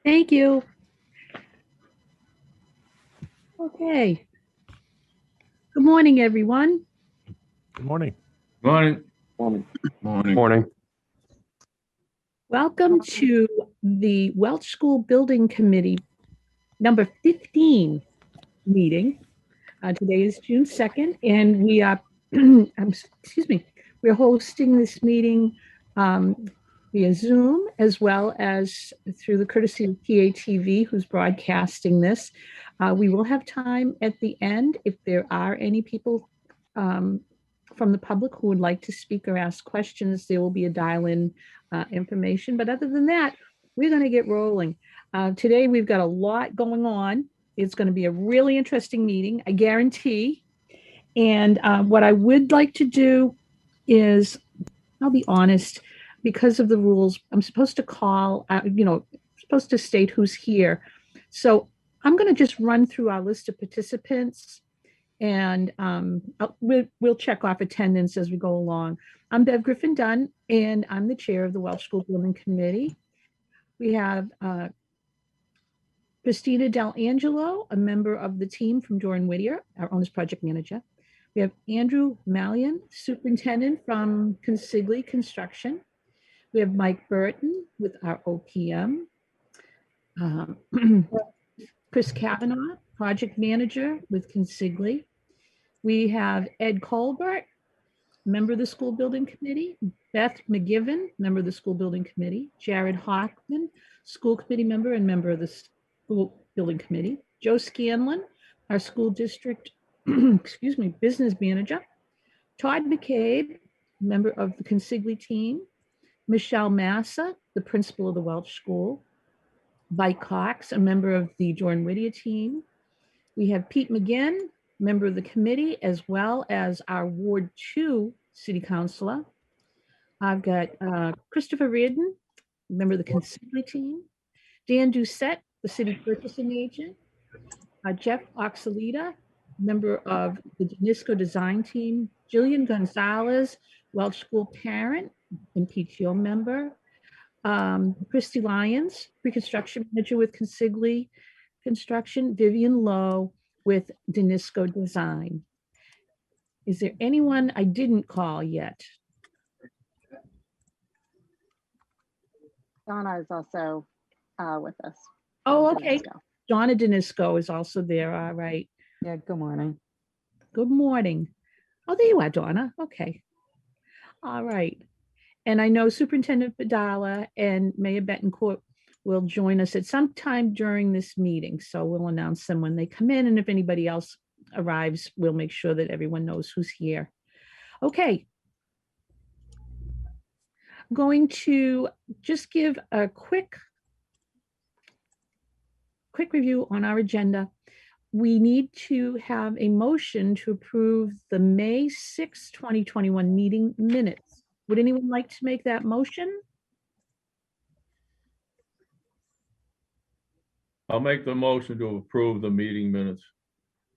Thank you. Okay. Good morning, everyone. Good morning. Morning. Morning. Welcome to the Welch School Building Committee number 15 meeting. Today is June 2nd, and we are, we're hosting this meeting via Zoom as well as through the courtesy of PATV, who's broadcasting this. We will have time at the end if there are any people from the public who would like to speak or ask questions. There will be a dial-in information, but other than that, we're going to get rolling. Today, we've got a lot going on. It's going to be a really interesting meeting, I guarantee. And what I would like to do is, I'll be honest, because of the rules, I'm supposed to call, supposed to state who's here. So I'm going to just run through our list of participants, and we'll check off attendance as we go along. I'm Bev Griffin-Dunn, and I'm the chair of the Welch School Building Committee. We have Christina Delangelo, a member of the team from Doran Whittier, our owner's project manager. We have Andrew Mallion, superintendent from Consigli Construction. We have Mike Burton with our OPM. Chris Kavanaugh, project manager with Consigli. We have Ed Colbert, member of the school building committee. Beth McGivern, member of the school building committee. Jared Hockman, school committee member and member of the school building committee. Joe Scanlon, our school district, business manager. Todd McCabe, member of the Consigli team. Michelle Massa, the principal of the Welch School. Vi Cox, a member of the Doran Whittier team. We have Pete McGinn, member of the committee, as well as our Ward 2 city councilor. I've got Christopher Reardon, member of the Consigli team. Dan Doucette, the city purchasing agent. Jeff Oxalita, member of the Danisco design team. Jillian Gonzalez, Welch School parent and PTO member. Christy Lyons, Preconstruction manager with Consigli Construction. Vivian Lowe with Danisco Design. Is there anyone I didn't call yet? Donna is also with us. Oh, okay. Donna Danisco is also there. All right. Yeah, good morning. Good morning. Oh, there you are, Donna. Okay. All right. And I know Superintendent Vidala and Mayor Betancourt will join us at some time during this meeting. So we'll announce them when they come in. And if anybody else arrives, we'll make sure that everyone knows who's here. Okay. I'm going to just give a quick review on our agenda. We need to have a motion to approve the May 6, 2021 meeting minutes. Would anyone like to make that motion? I'll make the motion to approve the meeting minutes.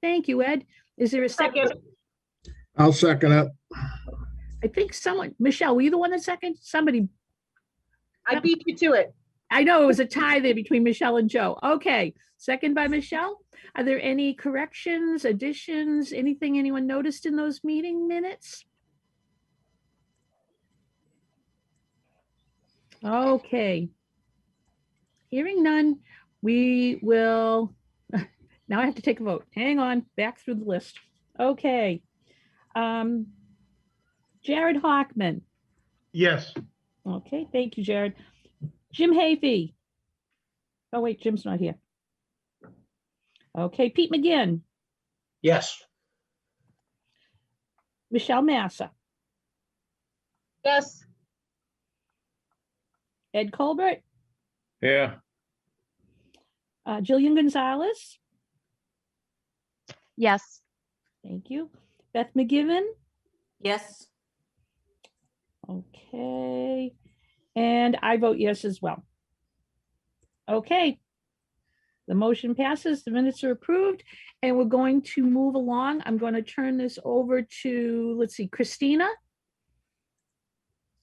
Thank you, Ed. Is there a second? I'll second it. I think someone, Michelle, were you the one that seconded? Somebody. I beat you to it. I know it was a tie there between Michelle and Joe. Okay, second by Michelle. Are there any corrections, additions, anything anyone noticed in those meeting minutes? Okay. Hearing none, we will, now I have to take a vote. Hang on, back through the list. Okay. Jared Hockman. Yes. Okay, thank you, Jared. Jim Hafey. Oh, wait, Jim's not here. Okay, Pete McGinn. Yes. Michelle Massa. Yes. Ed Colbert. Yeah. Jillian Gonzalez. Yes. Thank you. Beth McGivern. Yes. Okay. And I vote yes as well. Okay. The motion passes, the minutes are approved, and we're going to move along. I'm going to turn this over to, let's see, Christina.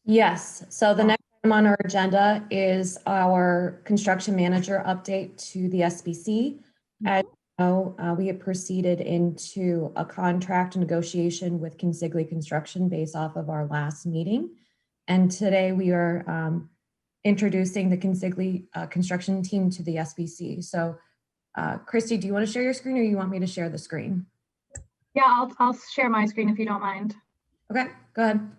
Yes, so the next item on our agenda is our construction manager update to the SBC. As you know, we have proceeded into a contract negotiation with Consigli Construction based off of our last meeting. And today we are introducing the Consigli construction team to the SBC. So Christy, do you want to share your screen or you want me to share the screen? Yeah, I'll share my screen if you don't mind. Okay, go ahead.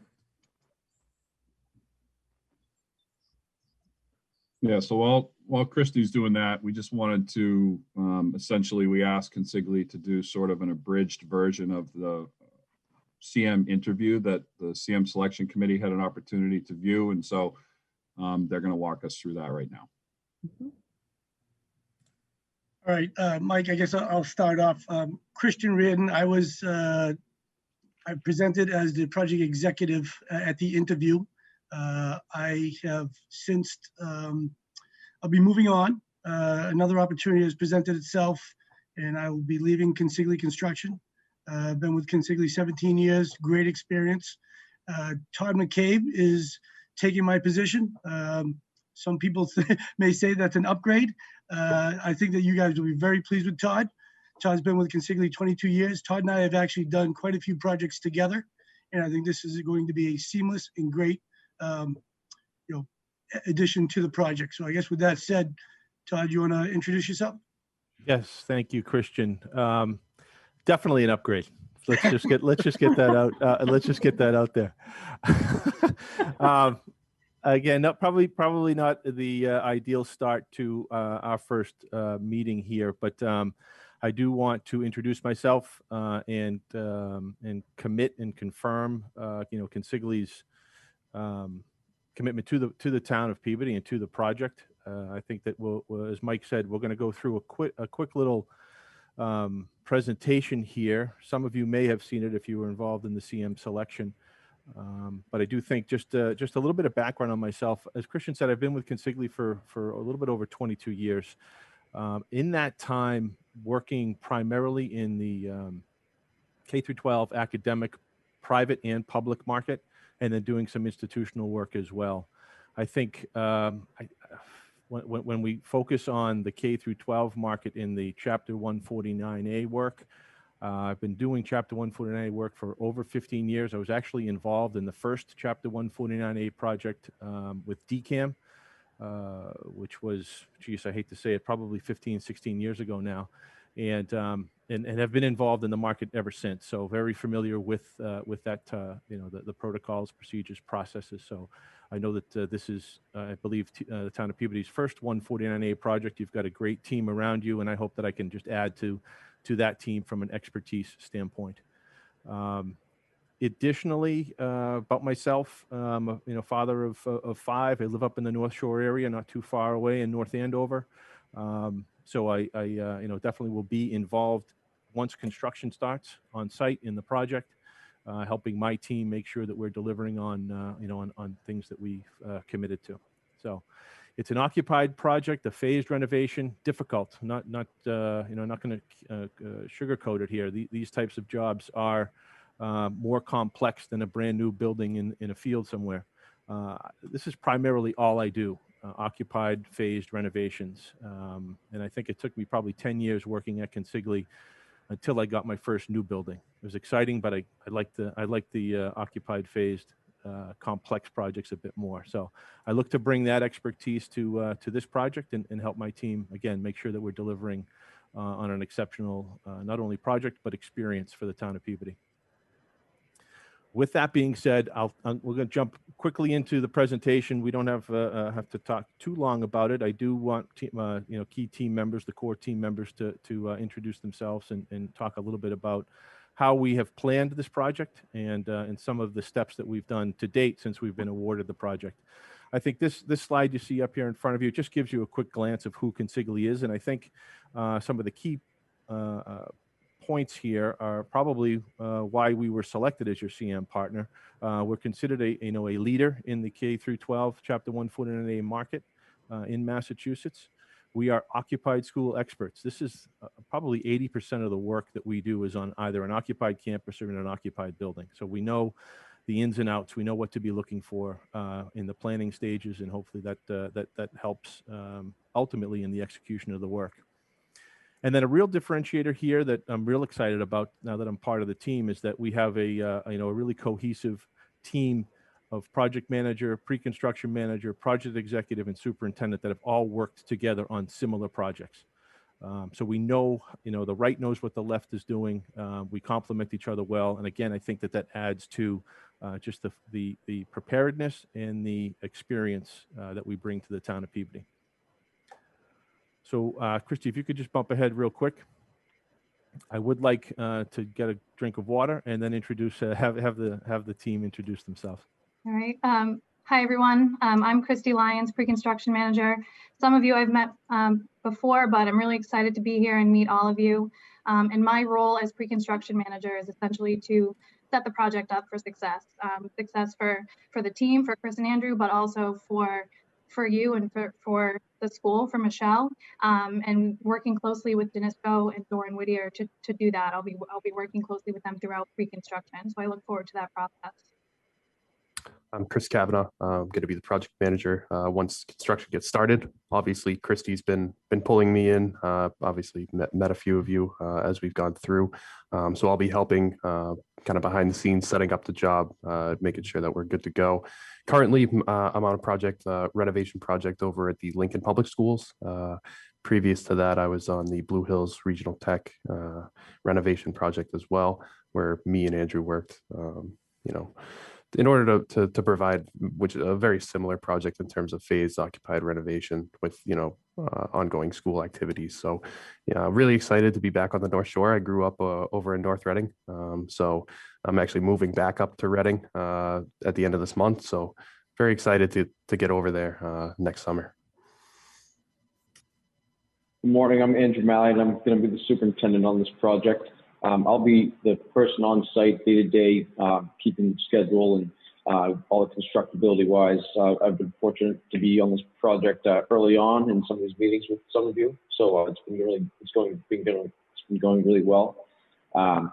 Yeah, so while Christy's doing that, we just wanted to, essentially, we asked Consigli to do sort of an abridged version of the CM interview that the CM selection committee had an opportunity to view. And so they're going to walk us through that right now. All right, Mike, I guess I'll start off. Christian Reardon, I presented as the project executive at the interview. I have since, I'll be moving on. Another opportunity has presented itself and I will be leaving Consigli Construction. I've been with Consigli 17 years, great experience. Todd McCabe is taking my position. Some people may say that's an upgrade. I think that you guys will be very pleased with Todd. Todd's been with Consigli 22 years. Todd and I have actually done quite a few projects together. And I think this is going to be a seamless and great addition to the project. So I guess with that said, Todd, you want to introduce yourself? Yes, thank you, Christian. Definitely an upgrade. Let's just get that out. Let's just get that out there. Again, probably not the ideal start to our first meeting here, but I do want to introduce myself and commit and confirm, Consigli's commitment to the town of Peabody and to the project. I think that we'll, as Mike said, we're going to go through a quick little presentation here. Some of you may have seen it if you were involved in the CM selection. But I do think just a little bit of background on myself. As Christian said, I've been with Consigli for a little bit over 22 years. In that time, working primarily in the K-12 academic, private and public market, and then doing some institutional work as well. I think when we focus on the K-12 market in the Chapter 149A work, I've been doing Chapter 149A work for over 15 years. I was actually involved in the first Chapter 149A project with DCAM, which was, geez, I hate to say it, probably 15, 16 years ago now, and have been involved in the market ever since. So very familiar with that, the protocols, procedures, processes. So I know that this is, I believe, the town of Peabody's first 149A project. You've got a great team around you, and I hope that I can just add to that team from an expertise standpoint. Additionally, about myself, father of five. I live up in the North Shore area, not too far away in North Andover. So I definitely will be involved once construction starts on site in the project, helping my team make sure that we're delivering on things that we've committed to. So it's an occupied project, a phased renovation, difficult. Not going to sugarcoat it here. These types of jobs are more complex than a brand new building in a field somewhere. This is primarily all I do, occupied phased renovations. And I think it took me probably 10 years working at Consigli until I got my first new building. It was exciting, but I like the occupied phased complex projects a bit more. So I look to bring that expertise to this project and help my team, again, make sure that we're delivering on an exceptional, not only project, but experience for the town of Peabody. With that being said, we're going to jump quickly into the presentation. We don't have to talk too long about it. I do want key team members, the core team members, to introduce themselves and talk a little bit about how we have planned this project and some of the steps that we've done to date since we've been awarded the project. I think this slide you see up here in front of you just gives you a quick glance of who Consigli is, and I think some of the key points here are probably why we were selected as your CM partner. We're considered a leader in the K-12 Chapter 149A market in Massachusetts. We are occupied school experts. This is probably 80% of the work that we do is on either an occupied campus or in an occupied building. So we know the ins and outs. We know what to be looking for in the planning stages, and hopefully that helps ultimately in the execution of the work. And then a real differentiator here that I'm real excited about now that I'm part of the team is that we have a really cohesive team of project manager, pre-construction manager, project executive, and superintendent that have all worked together on similar projects. So we know, the right knows what the left is doing. We complement each other well. And again, I think that adds to just the preparedness and the experience that we bring to the town of Peabody. So Christy, if you could just bump ahead real quick. I would like to get a drink of water and then introduce, have the team introduce themselves. All right. Hi, everyone. I'm Christy Lyons, pre-construction manager. Some of you I've met before, but I'm really excited to be here and meet all of you. And my role as pre-construction manager is essentially to set the project up for success. Success for the team, for Chris and Andrew, but also for you and for the school, for Michelle, and working closely with Danisco and Doran Whittier to do that. I'll be working closely with them throughout pre-construction. So I look forward to that process. I'm Chris Kavanaugh. I'm going to be the project manager once construction gets started. Obviously, Christy's been pulling me in. Obviously, met a few of you as we've gone through. So I'll be helping kind of behind the scenes, setting up the job, making sure that we're good to go. Currently, I'm on a project, renovation project over at the Lincoln Public Schools. Previous to that, I was on the Blue Hills Regional Tech renovation project as well, where me and Andrew worked. In order to provide, which is a very similar project in terms of phased occupied renovation with, ongoing school activities. So, really excited to be back on the North Shore. I grew up over in North Reading. So I'm actually moving back up to Reading at the end of this month. So very excited to get over there next summer. Good morning, I'm Andrew Malley, and I'm going to be the superintendent on this project. I'll be the person on site day to day, keeping schedule and all the constructability wise. I've been fortunate to be on this project early on in some of these meetings with some of you. So it's been going really well. I'm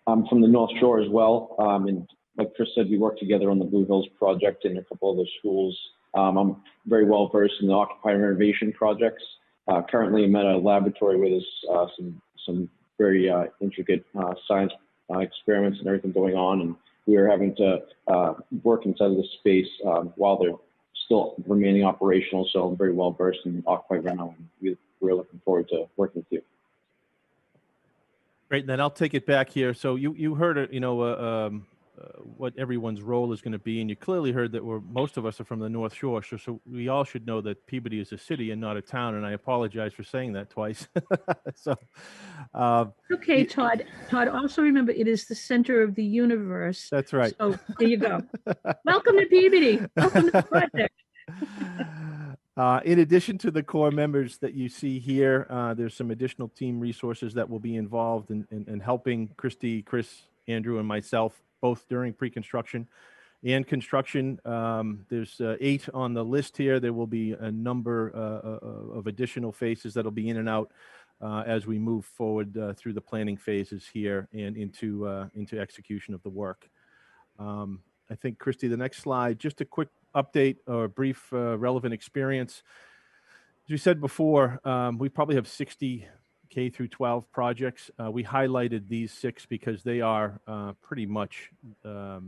from the North Shore as well, and like Chris said, we work together on the Blue Hills project and a couple other schools. I'm very well versed in the occupied renovation projects. Currently, I'm at a laboratory where there's some very intricate science experiments and everything going on, and we are having to work inside of the space while they're still remaining operational. So I'm very well versed in occupied reno, and we're looking forward to working with you. Great, and then I'll take it back here. So you heard it, what everyone's role is going to be, and you clearly heard that most of us are from the North Shore, so we all should know that Peabody is a city and not a town, and I apologize for saying that twice. So, okay, Todd. Todd, also remember it is the center of the universe. That's right. So there you go. Welcome to Peabody. Welcome to the project. In addition to the core members that you see here, there's some additional team resources that will be involved in helping Christy, Chris, Andrew, and myself, both during pre-construction and construction. There's 8 on the list here. There will be a number of additional faces that'll be in and out as we move forward through the planning phases here and into execution of the work. I think, Christy, the next slide, just a quick update or brief relevant experience. As we said before, we probably have 60 K through 12 projects. We highlighted these 6 because they are pretty much the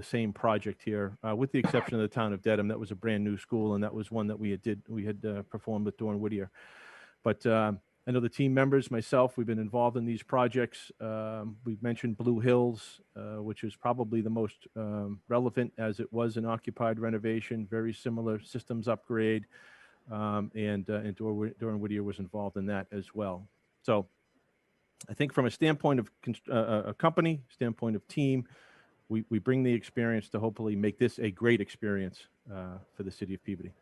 same project here, with the exception of the town of Dedham. That was a brand new school, and that was one that we had performed with Doran Whittier. But I know the team members, myself, we've been involved in these projects. We've mentioned Blue Hills, which is probably the most relevant, as it was an occupied renovation, very similar systems upgrade. And Doran Whittier was involved in that as well. So I think from a standpoint of a company, standpoint of team, we bring the experience to hopefully make this a great experience for the city of Peabody.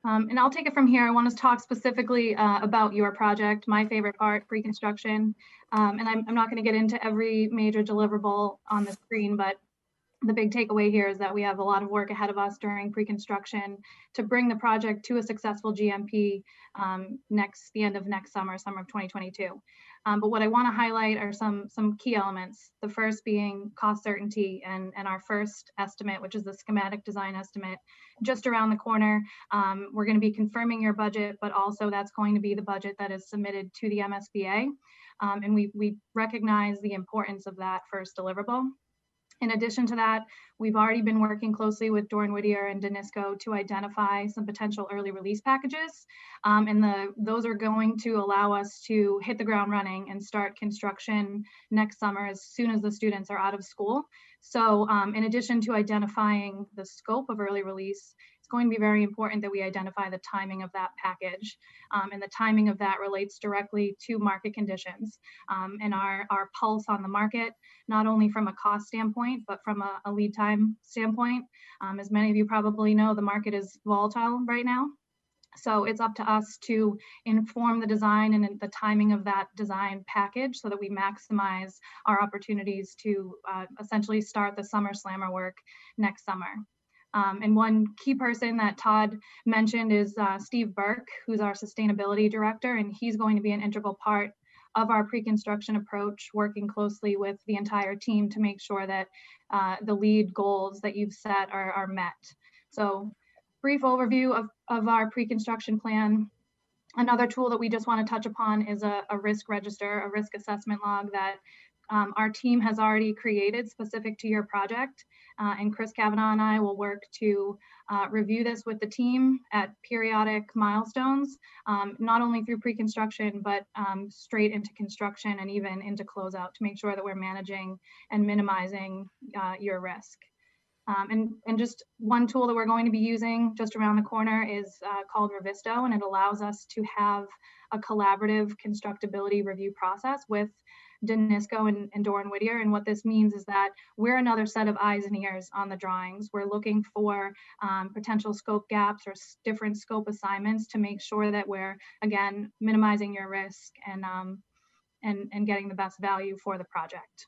And I'll take it from here. I want to talk specifically about your project, my favorite part, pre-construction. And I'm not going to get into every major deliverable on the screen, but the big takeaway here is that we have a lot of work ahead of us during pre-construction to bring the project to a successful GMP the end of next summer of 2022. But what I want to highlight are some key elements. The first being cost certainty and our first estimate, which is the schematic design estimate, just around the corner. We're going to be confirming your budget, but also that's going to be the budget that is submitted to the MSBA. And we recognize the importance of that first deliverable. In addition to that, we've already been working closely with Doran Whittier and Danisco to identify some potential early release packages. Those are going to allow us to hit the ground running and start construction next summer as soon as the students are out of school. So in addition to identifying the scope of early release, it's going to be very important that we identify the timing of that package. And the timing of that relates directly to market conditions and our pulse on the market, not only from a cost standpoint, but from a lead time standpoint. As many of you probably know, the market is volatile right now. So it's up to us to inform the design and the timing of that design package so that we maximize our opportunities to essentially start the Summer Slammer work next summer. And one key person that Todd mentioned is Steve Burke, who's our sustainability director, and he's going to be an integral part of our pre-construction approach, working closely with the entire team to make sure that the lead goals that you've set are met. So brief overview of our pre-construction plan. Another tool that we just want to touch upon is a risk register, a risk assessment log that our team has already created specific to your project. And Chris Kavanaugh and I will work to review this with the team at periodic milestones, not only through pre-construction, but straight into construction and even into closeout to make sure that we're managing and minimizing your risk. And just one tool that we're going to be using just around the corner is called Revisto, and it allows us to have a collaborative constructability review process with Danisco and Doran Whittier. And what this means is that we're another set of eyes and ears on the drawings. We're looking for potential scope gaps or different scope assignments to make sure that we're, again, minimizing your risk and getting the best value for the project.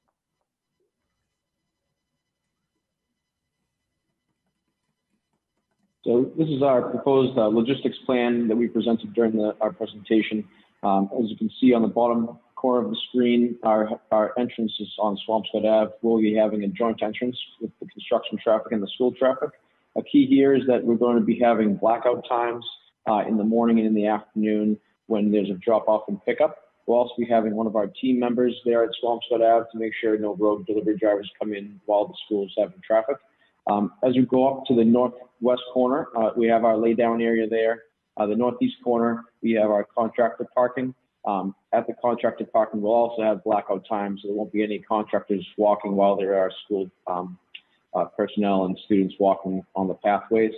So this is our proposed logistics plan that we presented during our presentation. As you can see on the bottom corner of the screen, our entrance is on Swampscott Ave. We'll be having a joint entrance with the construction traffic and the school traffic. A key here is that we're going to be having blackout times in the morning and in the afternoon when there's a drop off and pickup. We'll also be having one of our team members there at Swampscott Ave to make sure no road delivery drivers come in while the school is having traffic. As we go up to the northwest corner, we have our lay down area there. The northeast corner, we have our contractor parking. At the contractor parking, we'll also have blackout times, so there won't be any contractors walking while there are school personnel and students walking on the pathways.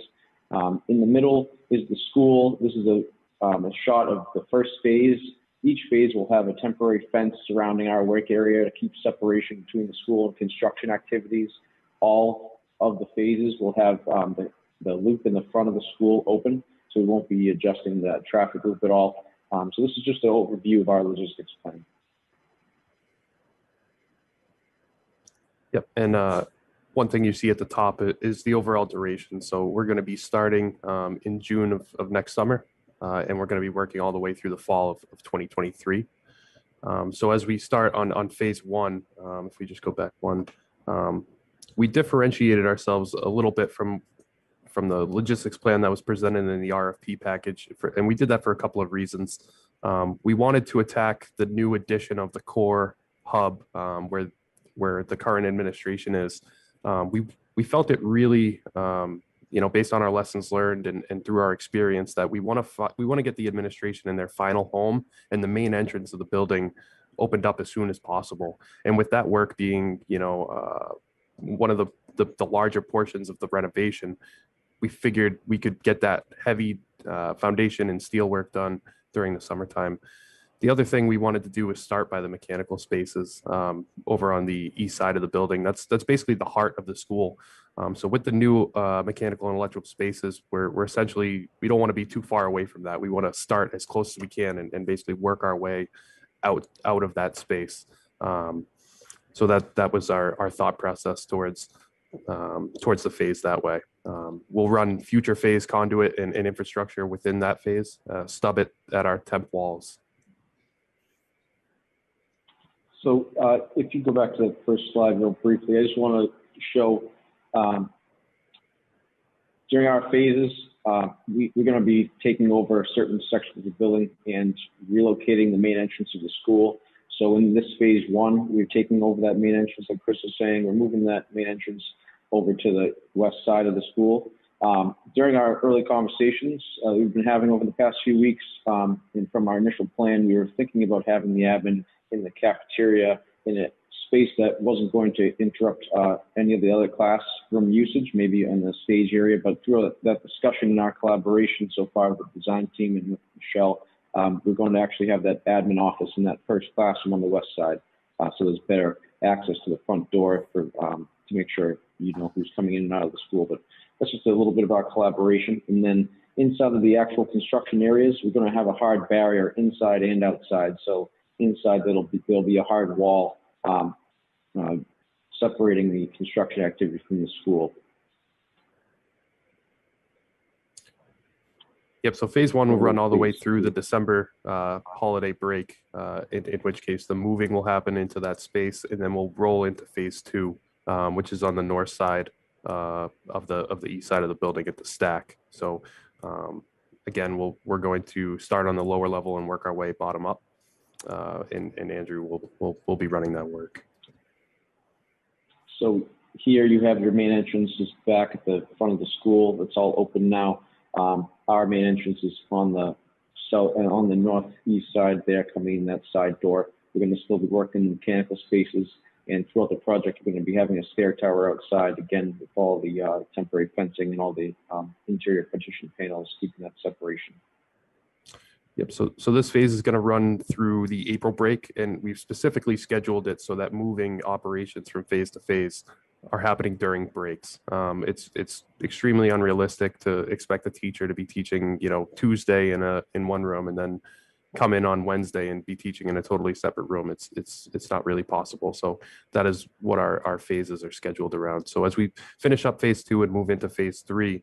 In the middle is the school. This is a shot of the first phase. Each phase will have a temporary fence surrounding our work area to keep separation between the school and construction activities. All of the phases will have the loop in the front of the school open, so we won't be adjusting that traffic loop at all. So this is just an overview of our logistics plan. Yep, and one thing you see at the top is the overall duration. So we're going to be starting in June of next summer, and we're going to be working all the way through the fall of 2023. So as we start on phase one, if we just go back one, we differentiated ourselves a little bit from the logistics plan that was presented in the RFP package. And we did that for a couple of reasons. We wanted to attack the new addition of the core hub where the current administration is. We felt it really, based on our lessons learned and through our experience, that we want to get the administration in their final home and the main entrance of the building opened up as soon as possible. And with that work being, one of the larger portions of the renovation, we figured we could get that heavy foundation and steel work done during the summertime. The other thing we wanted to do was start by the mechanical spaces over on the east side of the building. That's basically the heart of the school. So with the new mechanical and electrical spaces, we're essentially, we don't want to be too far away from that. We want to start as close as we can and basically work our way out of that space. So that was our thought process towards towards the phase that way. We'll run future phase conduit and infrastructure within that phase, stub it at our temp walls. So if you go back to the first slide real briefly, I just want to show during our phases, we're going to be taking over certain sections of the building and relocating the main entrance of the school. So in this phase one, we're taking over that main entrance, like Chris was saying, we're moving that main entrance over to the west side of the school. During our early conversations we've been having over the past few weeks, and from our initial plan, we were thinking about having the admin in the cafeteria in a space that wasn't going to interrupt any of the other classroom usage, maybe in the stage area. But through that discussion and our collaboration so far with the design team and with Michelle, we're going to actually have that admin office in that first classroom on the west side. So there's better access to the front door for to make sure you know who's coming in and out of the school. But that's just a little bit of our collaboration. And then inside of the actual construction areas, we're going to have a hard barrier inside and outside. So inside there'll be a hard wall separating the construction activity from the school. Yep, so phase one will run all the way through the December holiday break, in which case the moving will happen into that space, and then we'll roll into phase two, which is on the north side of the east side of the building at the stack. So again, we're going to start on the lower level and work our way bottom up, and Andrew will be running that work. So here you have your main entrance is back at the front of the school. It's all open now. Our main entrance is on the south and on the northeast side there, coming in that side door. We're going to still be working in mechanical spaces, and throughout the project, we're going to be having a stair tower outside, again, with all the temporary fencing and all the interior partition panels, keeping that separation. Yep, so this phase is going to run through the April break, and we've specifically scheduled it so that moving operations from phase to phase are happening during breaks. It's extremely unrealistic to expect a teacher to be teaching, Tuesday in one room and then come in on Wednesday and be teaching in a totally separate room. It's not really possible. So that is what our phases are scheduled around. So as we finish up phase two and move into phase three,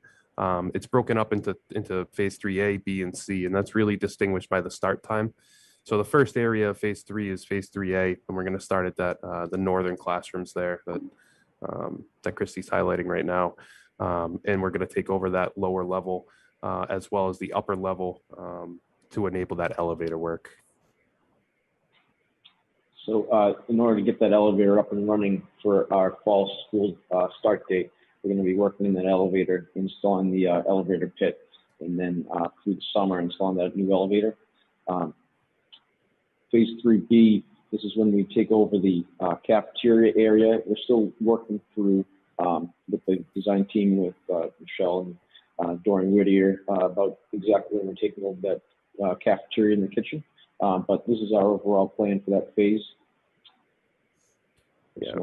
it's broken up into phase 3A, B, and C, and that's really distinguished by the start time. So the first area of phase three is phase 3A, and we're going to start at the northern classrooms there that Christy's highlighting right now. And we're going to take over that lower level as well as the upper level to enable that elevator work. So in order to get that elevator up and running for our fall school start date, we're going to be working in that elevator, installing the elevator pit, and then through the summer installing that new elevator. Phase 3B, this is when we take over the cafeteria area. We're still working through with the design team with Michelle and Dorian Whittier about exactly when we're taking over that cafeteria in the kitchen. But this is our overall plan for that phase. Yeah,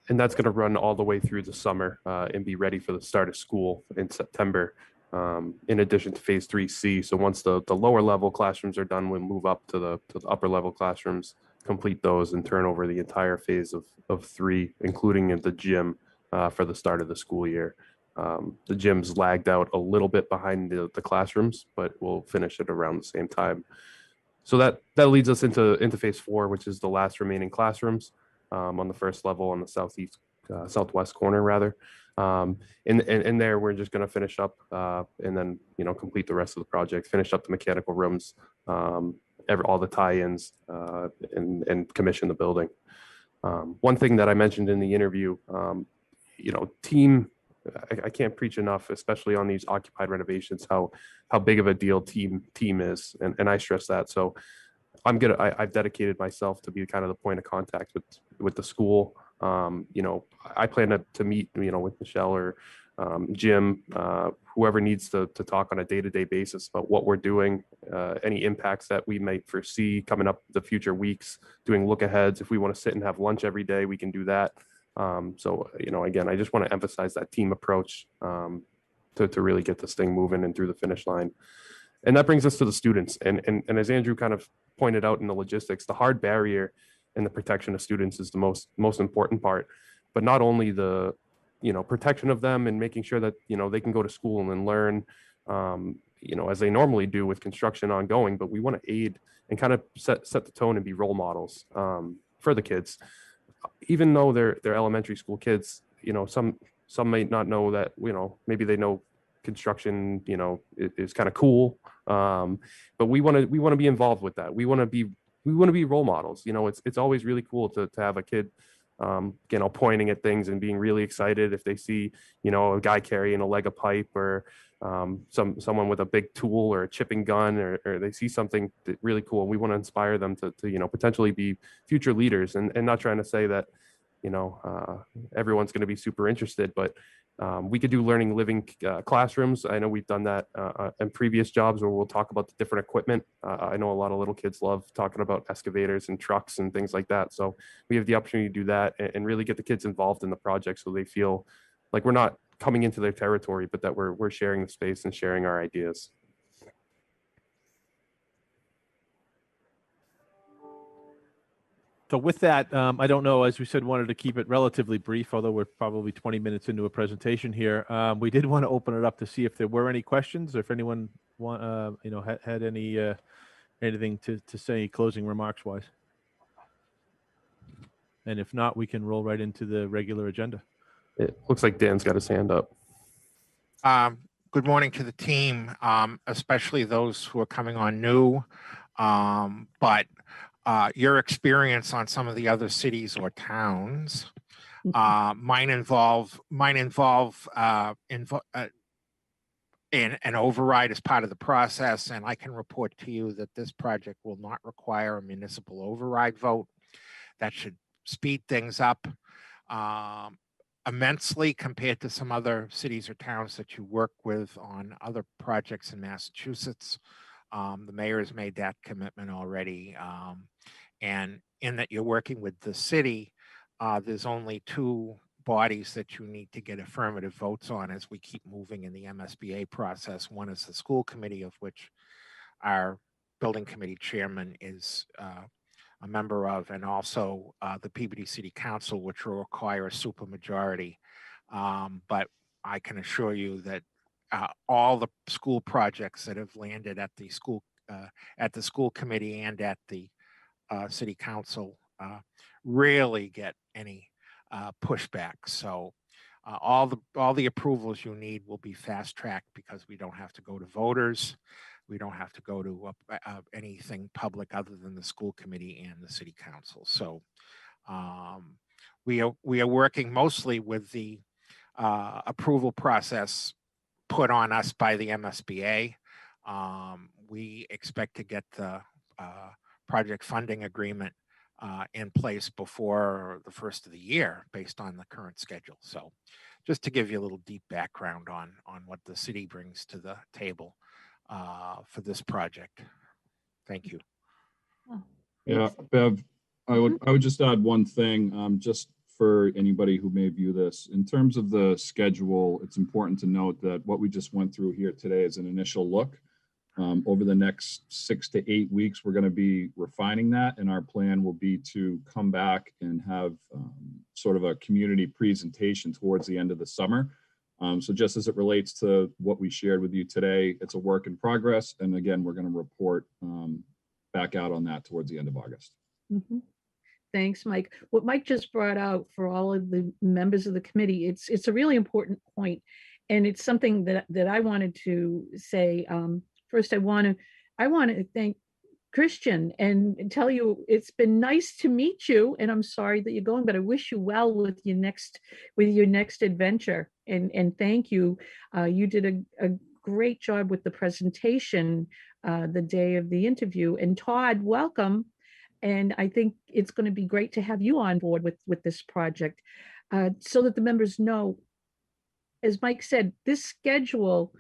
and that's going to run all the way through the summer and be ready for the start of school in September. In addition to phase 3C. So once the lower level classrooms are done, we'll move up to the upper level classrooms, complete those, and turn over the entire phase of three, including the gym for the start of the school year. The gym's lagged out a little bit behind the classrooms, but we'll finish it around the same time. So that leads us into phase 4, which is the last remaining classrooms on the first level on the southwest corner rather. And there we're just going to finish up and then complete the rest of the project, finish up the mechanical rooms, all the tie-ins, and commission the building. One thing that I mentioned in the interview, team. I can't preach enough, especially on these occupied renovations, how big of a deal team is, and I stress that. So I've dedicated myself to be kind of the point of contact with the school. I plan to meet with Michelle or Jim, whoever needs to talk on a day-to-day basis about what we're doing, any impacts that we might foresee coming up the future weeks, doing look aheads. If we want to sit and have lunch every day, we can do that. So again, I just want to emphasize that team approach to really get this thing moving and through the finish line. And that brings us to the students. And as Andrew kind of pointed out in the logistics, the hard barrier and the protection of students is the most important part. But not only the protection of them and making sure that, they can go to school and learn, as they normally do with construction ongoing, but we want to aid and kind of set the tone and be role models for the kids. Even though they're elementary school kids, some might not know that, maybe they know construction, is kind of cool. But we want to be involved with that. We want to be role models. It's always really cool to have a kid, pointing at things and being really excited if they see, a guy carrying a leg of pipe or someone with a big tool or a chipping gun, or they see something really cool. We want to inspire them to potentially be future leaders, and not trying to say that, everyone's going to be super interested, but we could do learning living classrooms. I know we've done that in previous jobs where we'll talk about the different equipment. I know a lot of little kids love talking about excavators and trucks and things like that. So we have the opportunity to do that and really get the kids involved in the project so they feel like we're not coming into their territory, but that we're sharing the space and sharing our ideas. So with that, I don't know, as we said, wanted to keep it relatively brief, although we're probably 20 minutes into a presentation here. We did want to open it up to see if there were any questions, or if anyone had any anything to say closing remarks wise. And if not, we can roll right into the regular agenda. It looks like Dan's got his hand up. Good morning to the team, especially those who are coming on new. But your experience on some of the other cities or towns, mine involve an override as part of the process, and I can report to you that this project will not require a municipal override vote. That should speed things up immensely compared to some other cities or towns that you work with on other projects in Massachusetts. The mayor has made that commitment already. And in that you're working with the city, there's only two bodies that you need to get affirmative votes on as we keep moving in the MSBA process. One is the school committee, of which our building committee chairman is a member of, and also the Peabody City Council, which will require a supermajority. But I can assure you that all the school projects that have landed at the school committee and at the city council rarely get any pushback. So all the approvals you need will be fast tracked because we don't have to go to voters. We don't have to go to anything public other than the school committee and the city council. So we are working mostly with the approval process put on us by the MSBA. We expect to get the project funding agreement in place before the first of the year based on the current schedule. So just to give you a little deep background on what the city brings to the table for this project. Thank you. Yeah, Bev, I would just add one thing, just for anybody who may view this. In terms of the schedule, it's important to note that what we just went through here today is an initial look. Over the next 6 to 8 weeks, we're going to be refining that, and our plan will be to come back and have sort of a community presentation towards the end of the summer. So just as it relates to what we shared with you today, it's a work in progress. And again, we're going to report back out on that towards the end of August. Mm-hmm. Thanks, Mike. What Mike just brought out for all of the members of the committee, it's a really important point. And it's something that I wanted to say. First, I want to thank Christian and tell you it's been nice to meet you, and I'm sorry that you're going, but I wish you well with your next adventure. And thank you. You did a great job with the presentation the day of the interview. And Todd, welcome. And I think it's going to be great to have you on board with this project, so that the members know, as Mike said, this schedule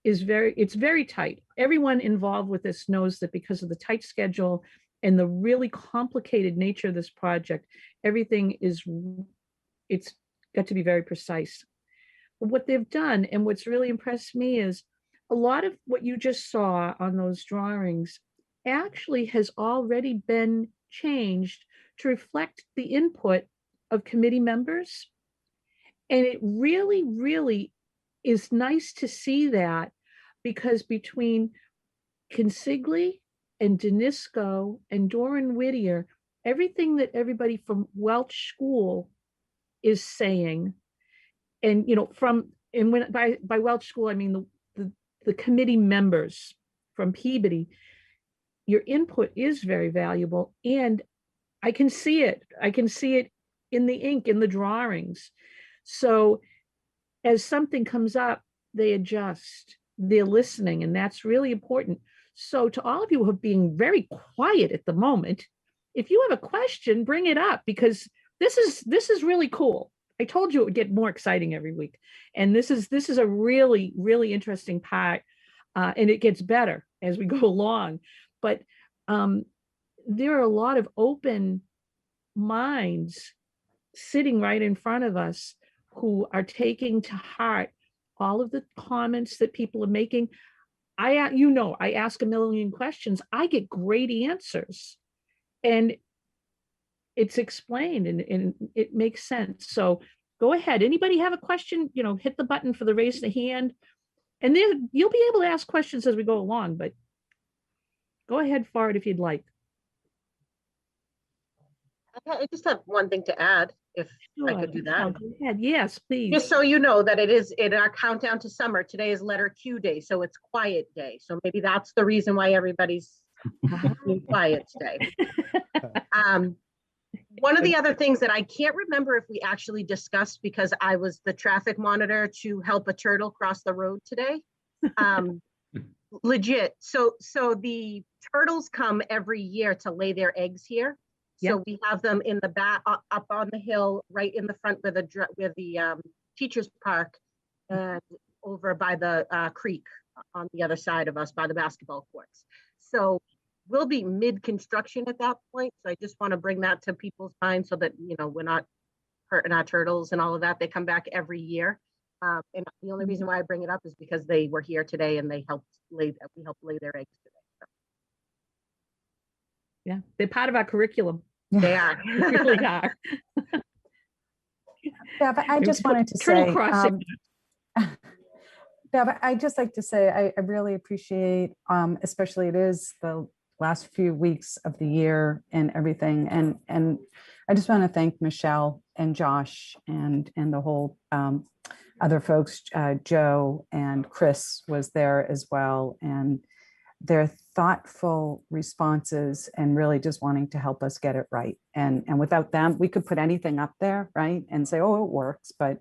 is very tight. Everyone involved with this knows that because of the tight schedule and the really complicated nature of this project, it's got to be very precise. But what they've done, and what's really impressed me, is a lot of what you just saw on those drawings actually has already been changed to reflect the input of committee members And it really, really is nice to see that, because between Consigli and Danisco and Doran Whittier, everything that everybody from Welch School is saying, and when by Welch School I mean the committee members from Peabody, your input is very valuable, and I can see it. I can see it in the ink, in the drawings. So as something comes up, they adjust, they're listening, and that's really important. So to all of you who are being very quiet at the moment, if you have a question, bring it up, because this is really cool. I told you it would get more exciting every week. And this is a really, really interesting part. And it gets better as we go along. But there are a lot of open minds sitting right in front of us who are taking to heart all of the comments that people are making. I ask a million questions. I get great answers, and it's explained, and it makes sense. So go ahead. Anybody have a question? Hit the button for the raise the hand, and then you'll be able to ask questions as we go along. But go ahead for it if you'd like. I just have one thing to add, if I could do that. Go ahead. Yes, please. Just so you know that it is in our countdown to summer. Today is letter Q day, so it's quiet day. So maybe that's the reason why everybody's being quiet today. One of the other things that I can't remember if we actually discussed, because I was the traffic monitor to help a turtle cross the road today. Legit. So the turtles come every year to lay their eggs here. So we have them in the back, up on the hill, right in the front where the teachers park, and over by the creek on the other side of us by the basketball courts. So we'll be mid-construction at that point. So I just want to bring that to people's minds so that, we're not hurting our turtles and all of that. They come back every year. And the only reason why I bring it up is because they were here today and we helped lay their eggs today. So. Yeah, they're part of our curriculum. They are. They really are. Bev, I just wanted to say, Bev, I'd just like to say, I really appreciate, especially it is the last few weeks of the year and everything. And I just want to thank Michelle and Josh and the whole other folks, Joe and Chris was there as well. And their thoughtful responses and really just wanting to help us get it right. And without them, we could put anything up there, right? And say, oh, it works. But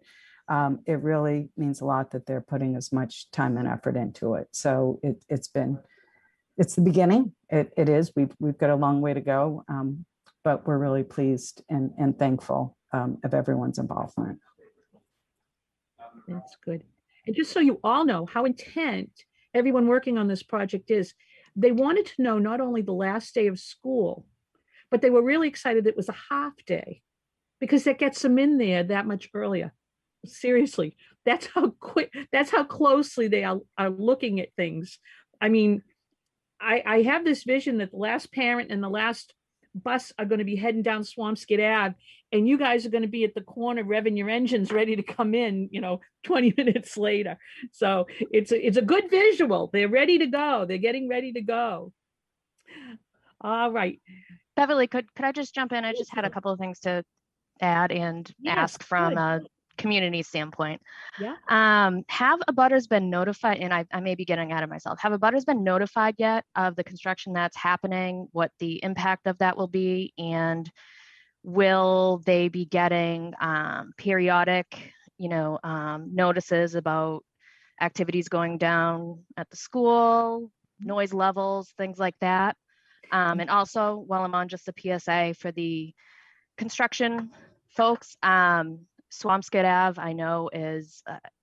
it really means a lot that they're putting as much time and effort into it. So it's the beginning. It is. We've got a long way to go, but we're really pleased and thankful of everyone's involvement. That's good. And just so you all know how intent everyone working on this project is, they wanted to know not only the last day of school, but they were really excited it was a half day, because that gets them in there that much earlier. Seriously, that's how quick, that's how closely they are looking at things. I mean, I have this vision that the last parent and the last bus are going to be heading down Swampscott Ave, and you guys are going to be at the corner revving your engines ready to come in, 20 minutes later. So it's a good visual. They're ready to go. They're getting ready to go. All right. Beverly, could I just jump in? I just had a couple of things to add and ask from a community standpoint. Yeah. Have abutters been notified, and I may be getting ahead of myself, have abutters been notified yet of the construction that's happening, what the impact of that will be, and will they be getting periodic, notices about activities going down at the school, noise levels, things like that? And also, while I'm on just the PSA for the construction folks, Swampscott Ave, I know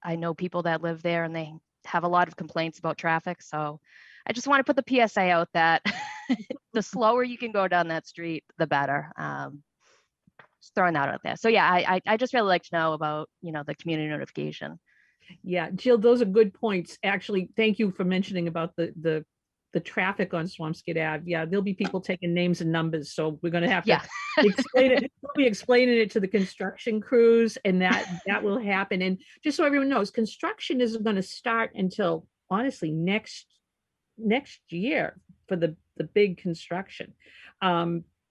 I know people that live there and they have a lot of complaints about traffic. So I just want to put the PSA out that the slower you can go down that street, the better. Just throwing that out there. So yeah, I just really like to know about, the community notification. Yeah, Jill, those are good points. Actually, thank you for mentioning about the the traffic on Swampscott Ave. Yeah, there'll be people taking names and numbers, so we're gonna have to Yeah. explain it. We'll be explaining it to the construction crews, and that will happen. And just so everyone knows, construction isn't gonna start until honestly next year for the big construction.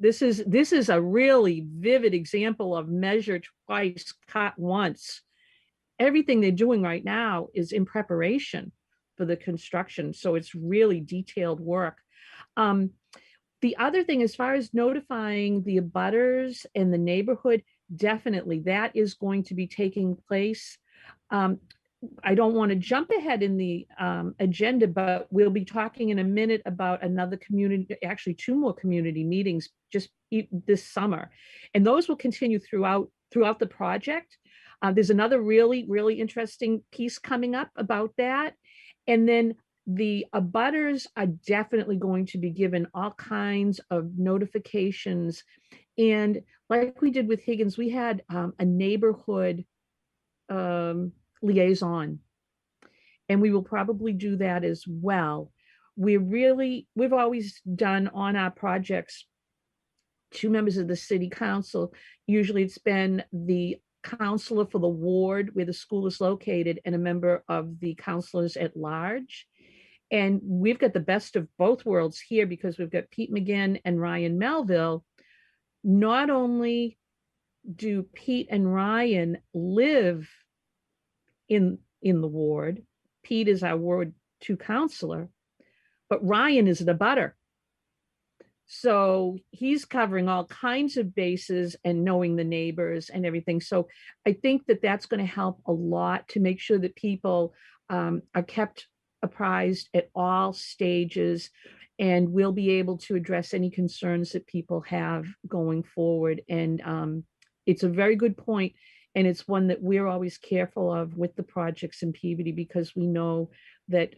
This is a really vivid example of measure twice, cut once. Everything they're doing right now is in preparation for the construction. So it's really detailed work. The other thing, as far as notifying the abutters and the neighborhood, definitely that is going to be taking place. I don't want to jump ahead in the agenda, but we'll be talking in a minute about another community, actually 2 more community meetings just this summer. And those will continue throughout the project. There's another really, really interesting piece coming up about that. And then the abutters are definitely going to be given all kinds of notifications. And like we did with Higgins, we had a neighborhood liaison, and we will probably do that as well. We've always done on our projects 2 members of the city council. Usually it's been the counselor for the ward where the school is located and a member of the counselors at large. And we've got the best of both worlds here because we've got Pete McGinn and Ryan Melville. Not only do Pete and Ryan live in the ward, Pete is our Ward 2 counselor, but Ryan is the abutter. So he's covering all kinds of bases and knowing the neighbors and everything. So I think that that's going to help a lot to make sure that people are kept apprised at all stages, and we'll be able to address any concerns that people have going forward. And it's a very good point. And it's one that we're always careful of with the projects in Peabody, because we know that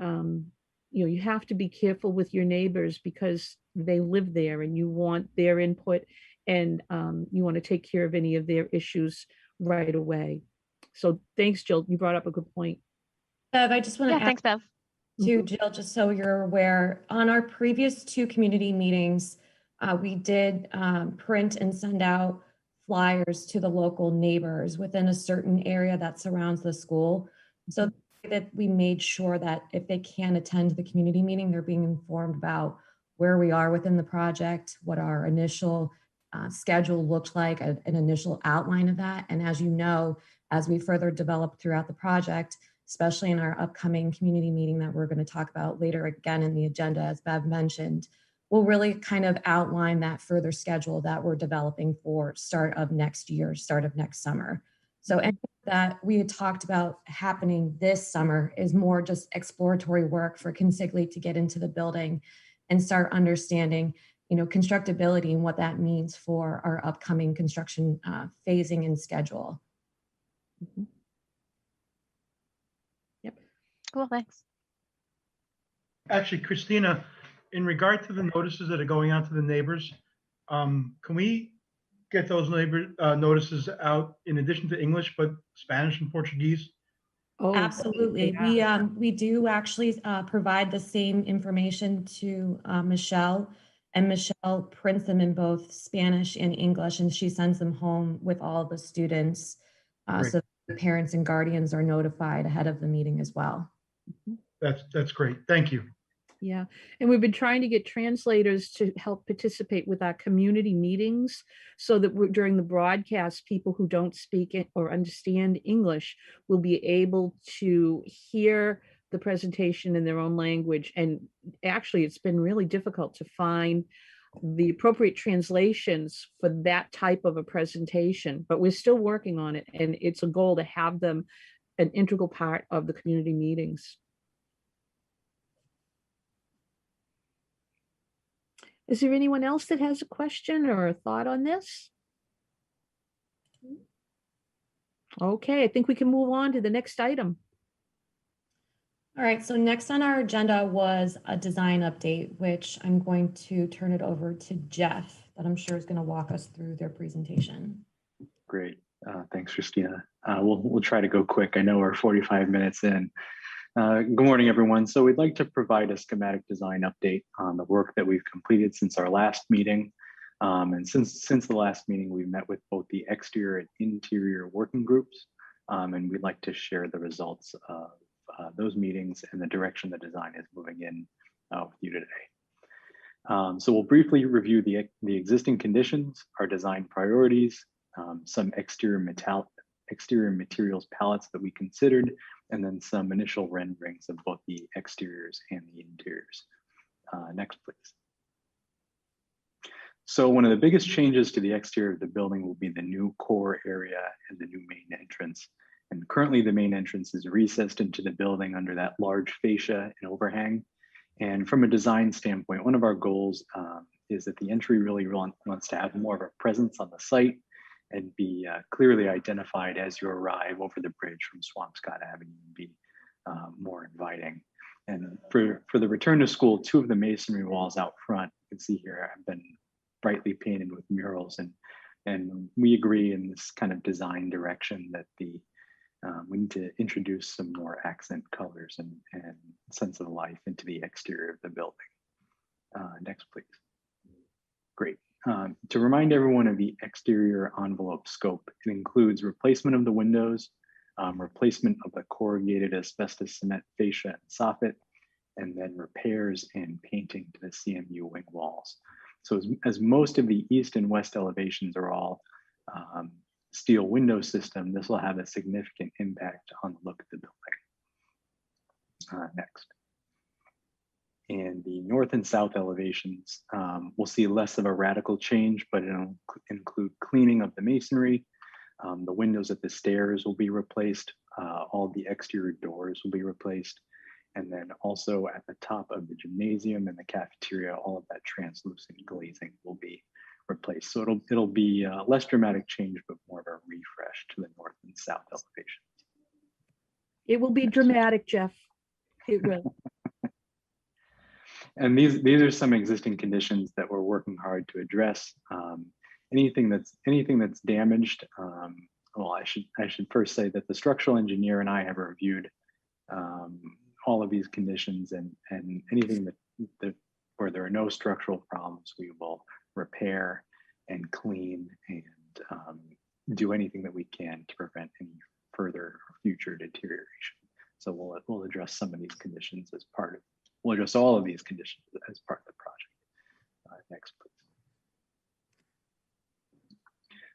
you have to be careful with your neighbors because they live there and you want their input, and you want to take care of any of their issues right away. So thanks, Jill. You brought up a good point. Bev, I just want to add Thanks, Bev. to Jill, just so you're aware, on our previous 2 community meetings, we did print and send out flyers to the local neighbors within a certain area that surrounds the school. So that we made sure that if they can attend the community meeting, they're being informed about where we are within the project, what our initial schedule looked like, an initial outline of that. And as you know, as we further develop throughout the project, especially in our upcoming community meeting that we're going to talk about later again in the agenda, as Bev mentioned, we'll really kind of outline that further schedule that we're developing for start of next year, start of next summer. So anything that we had talked about happening this summer is more just exploratory work for Consigli to get into the building and start understanding, constructability and what that means for our upcoming construction phasing and schedule. Yep. Cool, thanks. Actually, Christina, in regard to the notices that are going out to the neighbors, can we get those notices out in addition to English, but Spanish and Portuguese? Oh, absolutely. yeah. We do actually provide the same information to Michelle, and Michelle prints them in both Spanish and English, and she sends them home with all the students, so the parents and guardians are notified ahead of the meeting as well. That's great. Thank you. Yeah, and we've been trying to get translators to help participate with our community meetings so that during the broadcast, people who don't speak or understand English will be able to hear the presentation in their own language. And actually, it's been really difficult to find the appropriate translations for that type of a presentation, but we're still working on it. And it's a goal to have them an integral part of the community meetings. Is there anyone else that has a question or a thought on this? Okay, I think we can move on to the next item. All right, so next on our agenda was a design update, which I'm going to turn it over to Jeff, that I'm sure is going to walk us through their presentation. Great, thanks, Christina. We'll try to go quick. I know we're 45 minutes in. Good morning, everyone. So we'd like to provide a schematic design update on the work that we've completed since our last meeting. And since the last meeting, we've met with both the exterior and interior working groups. And we'd like to share the results of those meetings and the direction the design is moving in with you today. So we'll briefly review the existing conditions, our design priorities, some exterior materials palettes that we considered, and then some initial renderings of both the exteriors and the interiors. Next, please. So one of the biggest changes to the exterior of the building will be the new core area and the new main entrance. And currently the main entrance is recessed into the building under that large fascia and overhang. And from a design standpoint, one of our goals is that the entry really wants to have more of a presence on the site and be clearly identified as you arrive over the bridge from Swampscott Avenue and be more inviting. And for the return to school, 2 of the masonry walls out front, you can see here, have been brightly painted with murals. And we agree in this kind of design direction that we need to introduce some more accent colors and sense of life into the exterior of the building. Next, please. Great. To remind everyone of the exterior envelope scope, it includes replacement of the windows, replacement of the corrugated asbestos cement fascia and soffit, and then repairs and painting to the CMU wing walls. So as most of the east and west elevations are all steel window system, this will have a significant impact on the look of the building. Next. And the north and south elevations will see less of a radical change, but it'll include cleaning of the masonry. The windows at the stairs will be replaced. All the exterior doors will be replaced. And then also at the top of the gymnasium and the cafeteria, all of that translucent glazing will be replaced. So it'll be less dramatic change, but more of a refresh to the north and south elevations. It will be dramatic, Jeff. It will. And these are some existing conditions that we're working hard to address. Anything that's damaged. Well, I should first say that the structural engineer and I have reviewed all of these conditions, and anything that where there are no structural problems, we will repair and clean and do anything that we can to prevent any further or future deterioration. So we'll address some of these conditions as part of. We'll address all of these conditions as part of the project. Next, please.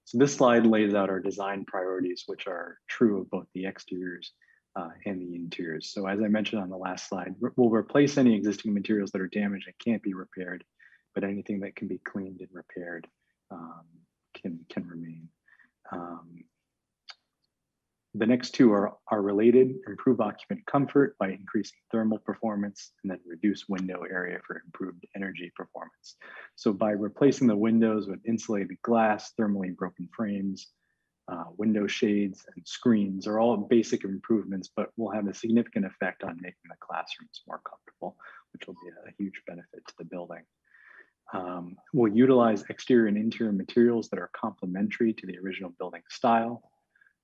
So this slide lays out our design priorities, which are true of both the exteriors and the interiors. So as I mentioned on the last slide, we'll replace any existing materials that are damaged and can't be repaired, but anything that can be cleaned and repaired can remain. The next 2 are related: improve occupant comfort by increasing thermal performance, and then reduce window area for improved energy performance. So by replacing the windows with insulated glass, thermally broken frames, window shades, and screens are all basic improvements, but will have a significant effect on making the classrooms more comfortable, which will be a huge benefit to the building. We'll utilize exterior and interior materials that are complementary to the original building style.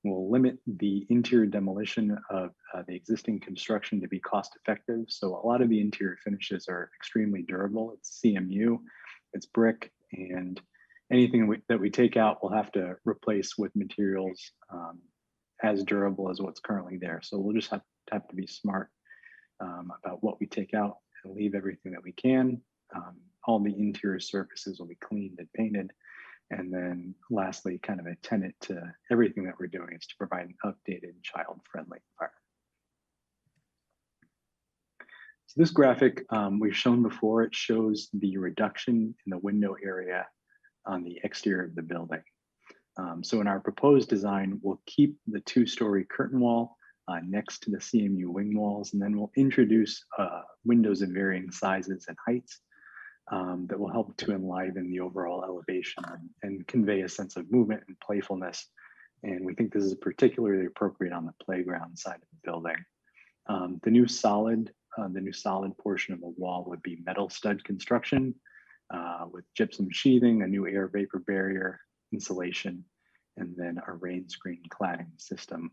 We'll limit the interior demolition of the existing construction to be cost effective. So a lot of the interior finishes are extremely durable. It's CMU, it's brick, and anything that we take out, we'll have to replace with materials as durable as what's currently there. So we'll just have to be smart about what we take out and leave everything that we can. All the interior surfaces will be cleaned and painted. And then lastly, kind of a tenet to everything that we're doing is to provide an updated child-friendly environment. So this graphic we've shown before, it shows the reduction in the window area on the exterior of the building. So in our proposed design, we'll keep the 2-story curtain wall next to the CMU wing walls, and then we'll introduce windows of varying sizes and heights that will help to enliven the overall elevation and convey a sense of movement and playfulness. And we think this is particularly appropriate on the playground side of the building. The new solid portion of the wall would be metal stud construction with gypsum sheathing, a new air vapor barrier, insulation, and then a rain screen cladding system.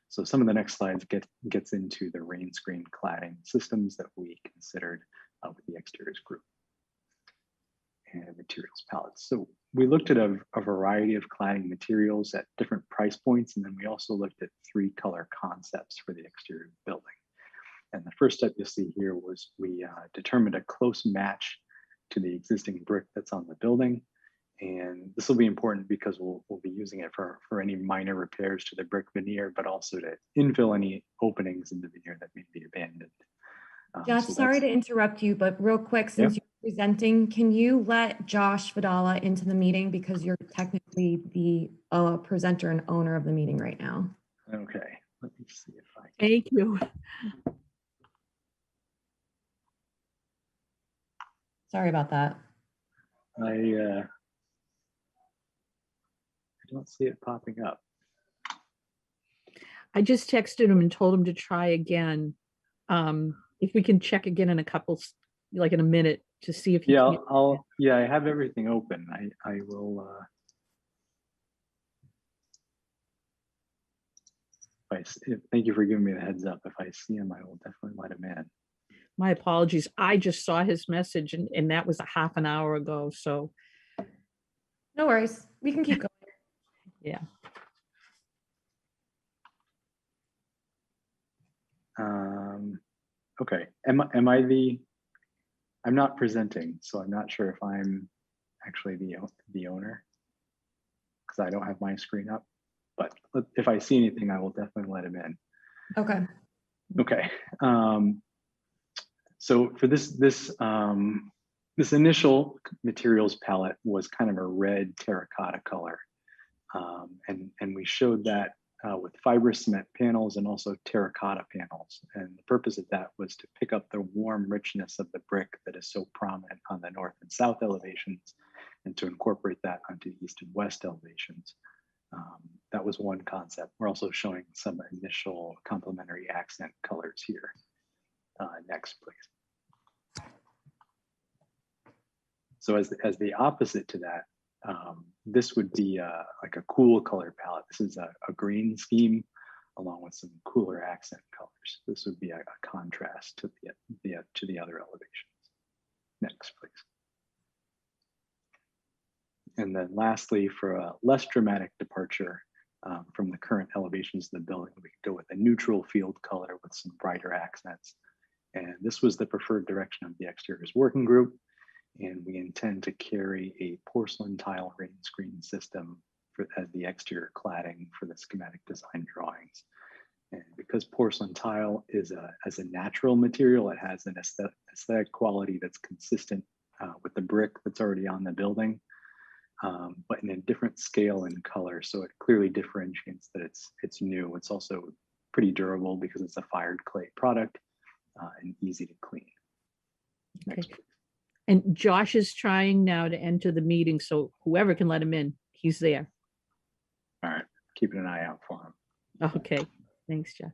So some of the next slides gets into the Rainscreen cladding systems that we considered with the exteriors group and materials palettes. So we looked at a variety of cladding materials at different price points, and then we also looked at 3 color concepts for the exterior building. And the first step you'll see here was we determined a close match to the existing brick that's on the building. And this will be important because we'll be using it for any minor repairs to the brick veneer, but also to infill any openings in the veneer that may be abandoned. Jeff, so sorry to that's- interrupt you, but real quick, since you're presenting, can you let Josh Vidala into the meeting because you're technically the presenter and owner of the meeting right now? Okay, let me see if I can. Thank you. Sorry about that. I don't see it popping up. I just texted him and told him to try again. If we can check again in a couple, like in a minute, to see if he Yeah, can. yeah, I have everything open. I will. Thank you for giving me the heads up. If I see him, I will definitely let him in. My apologies. I just saw his message and that was a half an hour ago. So No worries. We can keep going. yeah. Okay. Am I the? I'm not presenting, so I'm not sure if I'm actually the owner because I don't have my screen up. But if I see anything, I will definitely let him in. Okay. Okay. So for this initial materials palette was kind of a red terracotta color, and we showed that with fibrous cement panels and also terracotta panels. And the purpose of that was to pick up the warm richness of the brick that is so prominent on the north and south elevations, and to incorporate that onto the east and west elevations. That was one concept. We're also showing some initial complementary accent colors here. Next, please. So as the opposite to that, this would be like a cool color palette. This is a green scheme along with some cooler accent colors. This would be a contrast to the other elevations. Next, please. And then lastly, for a less dramatic departure from the current elevations of the building, we could go with a neutral field color with some brighter accents. And this was the preferred direction of the exteriors working group. And we intend to carry a porcelain tile Rainscreen system as the exterior cladding for the schematic design drawings. And because porcelain tile is as a natural material, it has an aesthetic quality that's consistent with the brick that's already on the building, but in a different scale and color. So it clearly differentiates that it's new. It's also pretty durable because it's a fired clay product and easy to clean. Next, please. And Josh is trying now to enter the meeting, so whoever can let him in, he's there. All right, keeping an eye out for him. Okay, thanks, Jeff.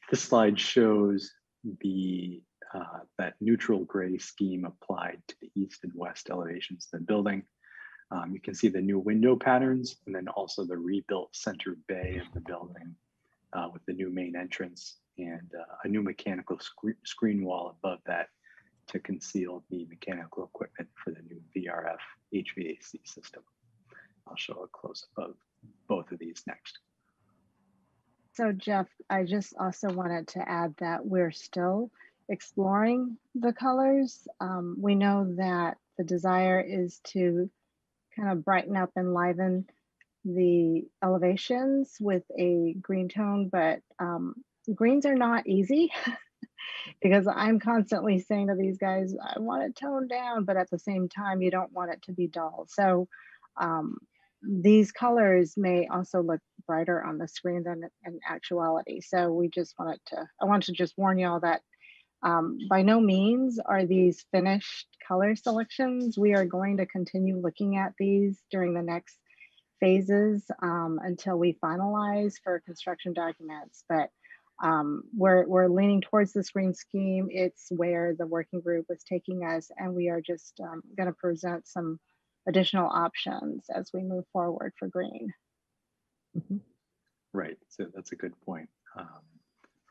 This slide shows that neutral gray scheme applied to the east and west elevations of the building. You can see the new window patterns and then also the rebuilt center bay of the building with the new main entrance and a new mechanical screen wall above that to conceal the mechanical equipment for the new VRF HVAC system. I'll show a close-up of both of these next. So Jeff, I just also wanted to add that we're still exploring the colors. We know that the desire is to kind of brighten up and liven the elevations with a green tone, but greens are not easy because I'm constantly saying to these guys, I want it toned down, but at the same time, you don't want it to be dull. So these colors may also look brighter on the screen than in actuality. So we just wanted to, I want to just warn y'all that by no means are these finished color selections. We are going to continue looking at these during the next phases until we finalize for construction documents. But we're leaning towards the screen scheme. It's where the working group was taking us, and we are just going to present some additional options as we move forward for green. Mm-hmm. Right. So that's a good point.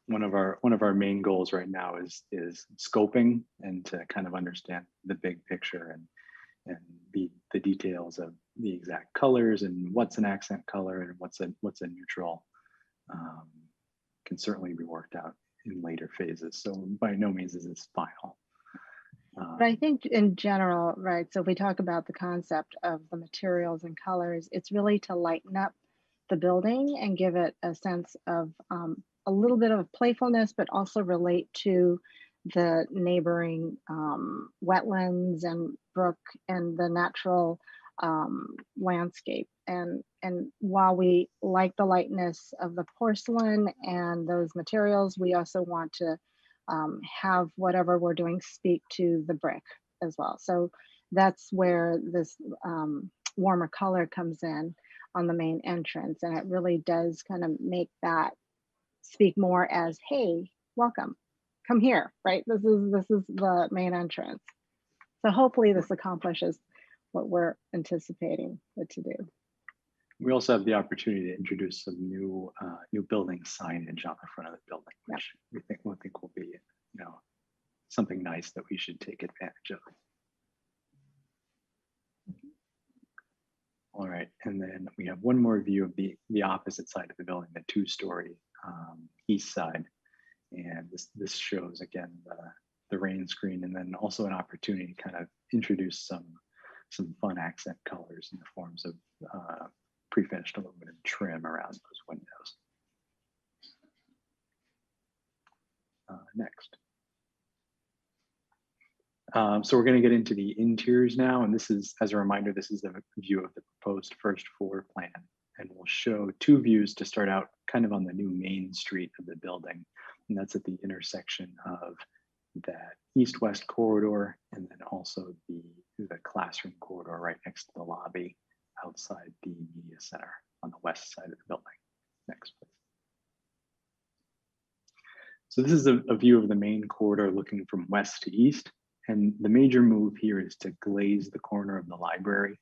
One of our main goals right now is scoping and to kind of understand the big picture and the details of the exact colors and what's an accent color and what's a neutral can certainly be worked out in later phases. So by no means is this final. But I think in general, right, so if we talk about the concept of the materials and colors, it's really to lighten up the building and give it a sense of a little bit of playfulness, but also relate to the neighboring wetlands and brook and the natural landscape. And while we like the lightness of the porcelain and those materials, we also want to have whatever we're doing speak to the brick as well. So that's where this warmer color comes in on the main entrance. And it really does kind of make that speak more as, hey, welcome, come here, right? This is the main entrance. So hopefully this accomplishes what we're anticipating it to do. We also have the opportunity to introduce some new building signage on the front of the building, which we think will be, something nice that we should take advantage of. All right, and then we have one more view of the opposite side of the building, the two-story east side, and this shows again the Rainscreen, and then also an opportunity to kind of introduce some fun accent colors in the forms of pre-finished aluminum trim around those windows. Next. So we're going to get into the interiors now, and this is, as a reminder, this is a view of the proposed first floor plan, and we'll show two views to start out kind of on the new main street of the building, and that's at the intersection of that east-west corridor and then also the classroom corridor right next to the lobby outside the media center on the west side of the building. Next, please. So this is a view of the main corridor looking from west to east. And the major move here is to glaze the corner of the library.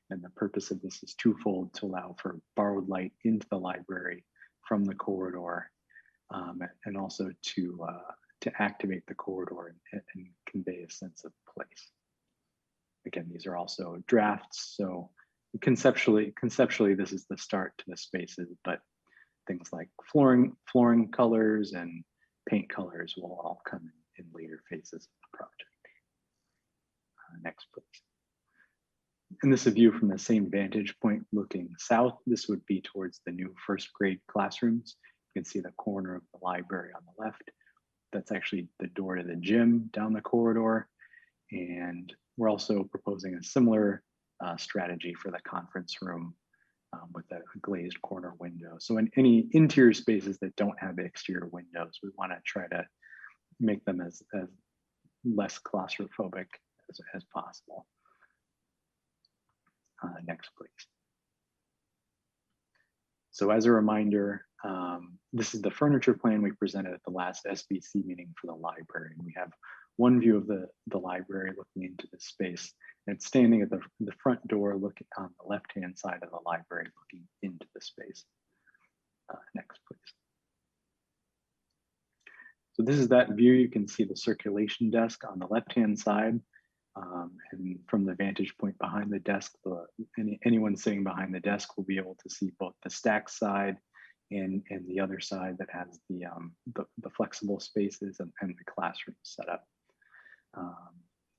And the purpose of this is twofold: to allow for borrowed light into the library from the corridor, and also to activate the corridor and convey a sense of place. Again, these are also drafts, so conceptually, this is the start to the spaces, but things like flooring colors and paint colors will all come in later phases of the project. Next, please. And this is a view from the same vantage point looking south. This would be towards the new first grade classrooms. You can see the corner of the library on the left. That's actually the door to the gym down the corridor. And we're also proposing a similar strategy for the conference room with a glazed corner window. So in any interior spaces that don't have exterior windows, we want to try to make them as less claustrophobic as possible. Next, please. So as a reminder, this is the furniture plan we presented at the last SBC meeting for the library. And we have one view of the library looking into this space, and it's standing at the front door looking on the left-hand side of the library looking into the space. Next, please. So this is that view. You can see the circulation desk on the left-hand side. And from the vantage point behind the desk, anyone sitting behind the desk will be able to see both the stack side and the other side that has the flexible spaces and the classroom setup.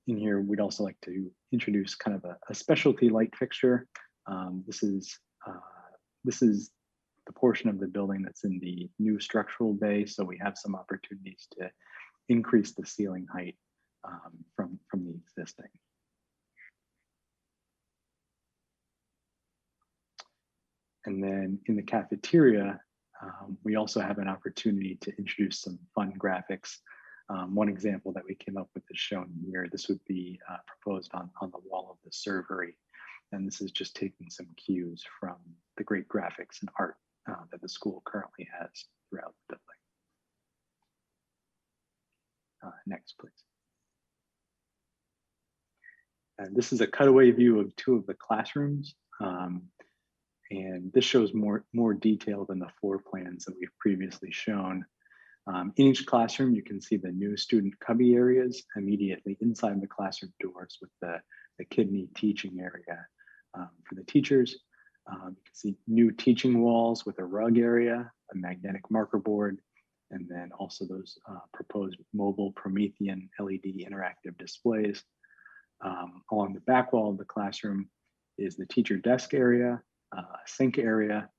In here, we'd also like to introduce kind of a specialty light fixture. This is the portion of the building that's in the new structural bay, so we have some opportunities to increase the ceiling height from the existing. And then in the cafeteria, we also have an opportunity to introduce some fun graphics. One example that we came up with is shown here. This would be proposed on the wall of the servery. And this is just taking some cues from the great graphics and art that the school currently has throughout the building. Next, please. And this is a cutaway view of two of the classrooms. And this shows more detail than the floor plans that we've previously shown. In each classroom, you can see the new student cubby areas immediately inside the classroom doors with the kidney teaching area for the teachers. You can see new teaching walls with a rug area, a magnetic marker board, and then also those proposed mobile Promethean LED interactive displays. Along the back wall of the classroom is the teacher desk area, sink area,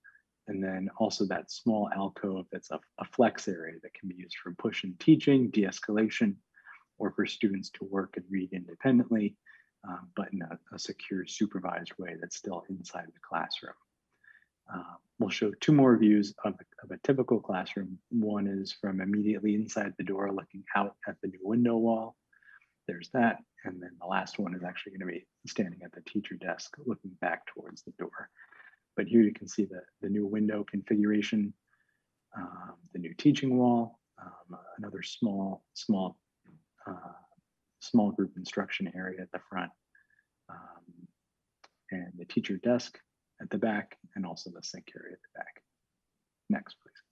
and then also that small alcove that's a flex area that can be used for push and teaching, de-escalation, or for students to work and read independently, but in a secure, supervised way that's still inside the classroom. We'll show two more views of a typical classroom. One is from immediately inside the door, looking out at the new window wall. There's that. And then the last one is actually going to be standing at the teacher desk, looking back towards the door. But here you can see the new window configuration, the new teaching wall, another small group instruction area at the front, and the teacher desk at the back, and also the sink area at the back. Next, please.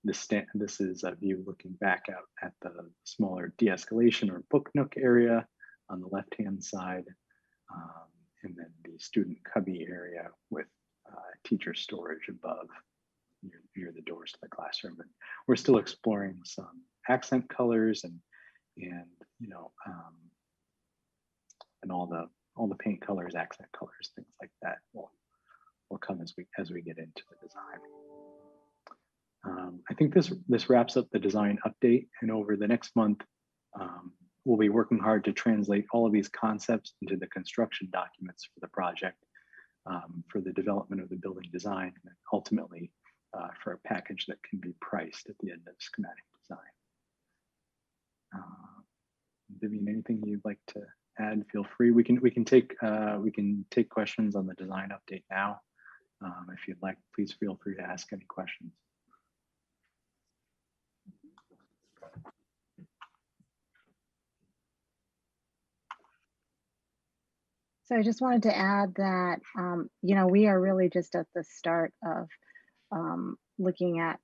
This is a view looking back out at the smaller de-escalation or book nook area on the left-hand side, and then the student cubby area with teacher storage above near the doors to the classroom. And we're still exploring some accent colors and all the paint colors, accent colors, things like that will come as we get into the design. I think this wraps up the design update, and over the next month, we'll be working hard to translate all of these concepts into the construction documents for the project, for the development of the building design, and ultimately for a package that can be priced at the end of schematic design. Vivian, anything you'd like to add? Feel free. We can take questions on the design update now. If you'd like, please feel free to ask any questions. So I just wanted to add that, we are really just at the start of looking at